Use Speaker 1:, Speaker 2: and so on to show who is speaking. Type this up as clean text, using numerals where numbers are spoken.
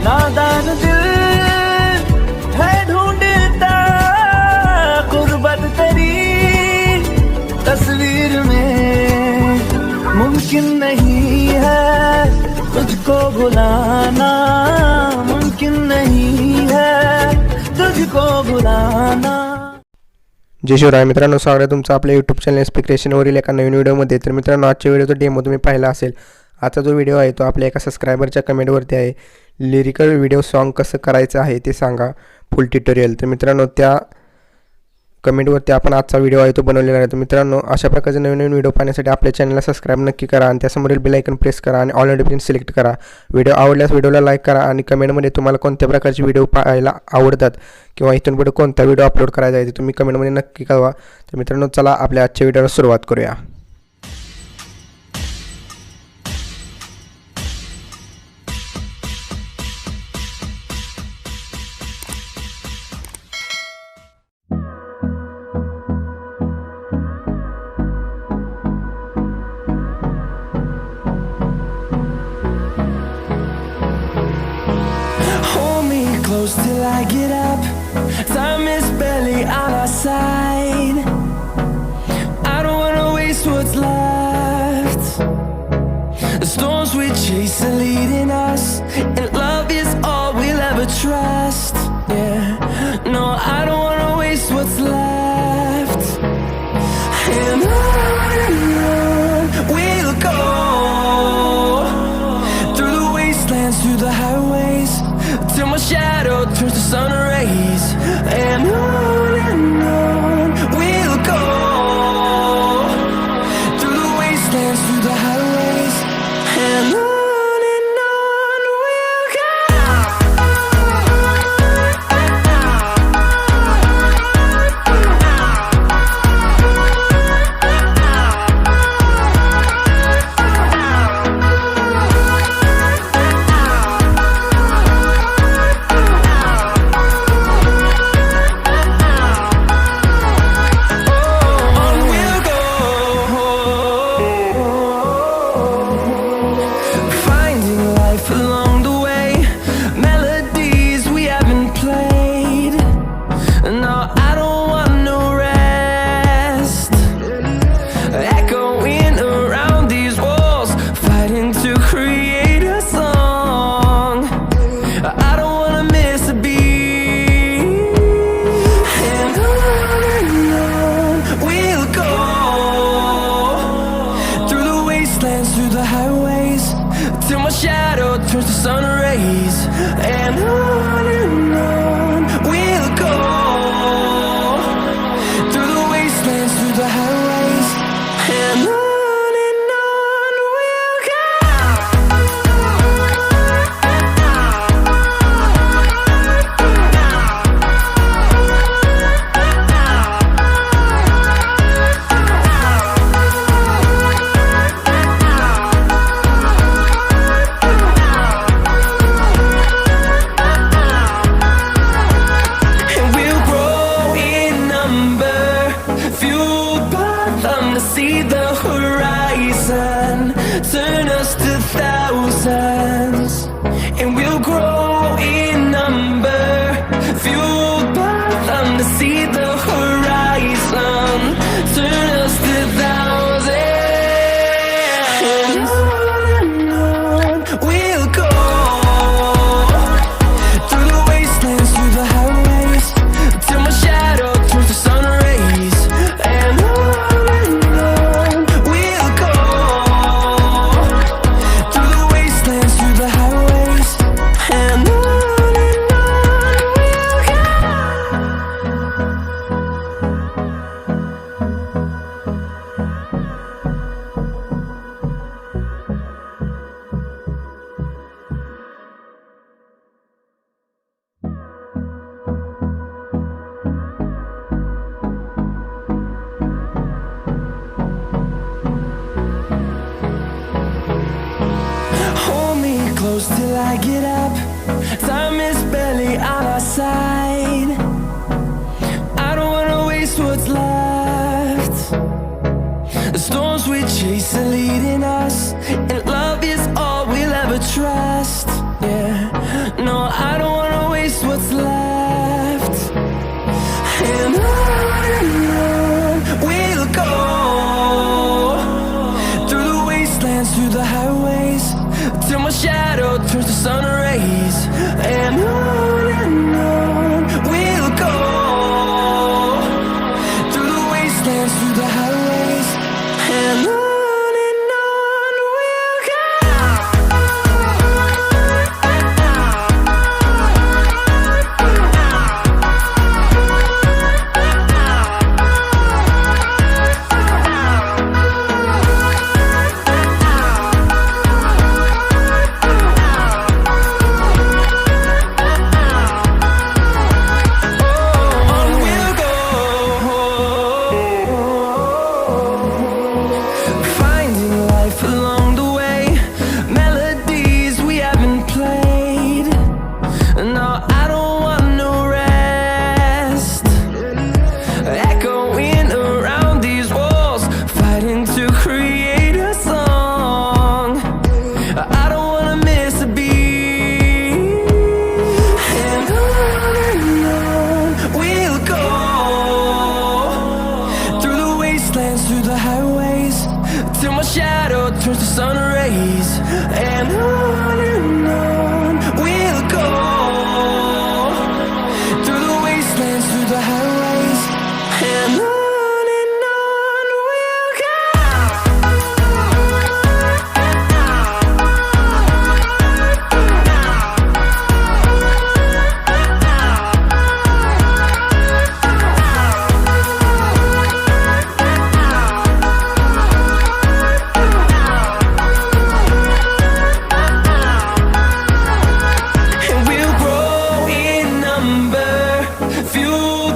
Speaker 1: नादान दिल है ढूंढता गुर्बत तेरी तस्वीर में। मुमकिन नहीं है तुझको भुलाना, मुमकिन नहीं है तुझको भुलाना।
Speaker 2: जय शिवराय मित्रांनो, स्वागत आहे तुमचं आपल्या यूट्यूब चॅनल क्रिएशनवरील एका नवीन व्हिडिओमध्ये। तर मित्रांनो, आजच्या व्हिडिओचा डेमो तुम्ही पाहिला असेल। आजचा जो व्हिडिओ आहे तो आपल्या एका सबस्क्रायबरच्या कमेंटवरती आहे, लिरिकल व्हिडिओ सॉन्ग कसं करायचं आहे ते सांगा फुल ट्युटोरियल। तर मित्रांनो, त्या कमेंटवरती आपण आजचा व्हिडिओ आहे तो बनवलेला आहे। तर मित्रांनो, अशा प्रकारचे नवीन नवीन व्हिडिओ पाहण्यासाठी आपल्या चॅनलला सबस्क्राइब नक्की करा आणि त्यासमोरील बेल आयकन प्रेस करा आणि ऑल नोटिफिकेशन सिलेक्ट करा। व्हिडिओ आवडल्यास व्हिडिओला लाईक करा आणि कमेंटमध्ये तुम्हाला कोणत्या प्रकारचे व्हिडिओ पाहायला आवडतात किंवा इथून पुढे कोणता व्हिडिओ अपलोड करायचा आहे ते तुम्ही कमेंटमध्ये नक्की कळवा। तर मित्रांनो, चला आपल्या आजच्या व्हिडिओला सुरुवात करूया।
Speaker 1: Close till I get up, time is barely on our side. I don't wanna waste what's left. The storms we chase are leading us, and love is all we'll ever trust. Yeah, no, I don't wanna waste what's left. And on we'll go, through the wastelands, through the highways, till my shadow turns to sun rays. And on we'll go, through the wastelands, through the highways. And on we'll go. Through the highways, till my shadow turns to sun rays. And on we'll go, through the wastelands, through the highways. And on we'll go. See the horizon, turn us to thousands, and we'll grow in number, fueled by them to see the horizon, turn us to thousands. And on we'll go, through the wastelands, through the highways, till my shadow turns to sun rays. And close till I get up, time is barely on our side. I don't wanna waste what's left. The storms we chase are leading us, and love is all we'll ever trust. Yeah, no, I don't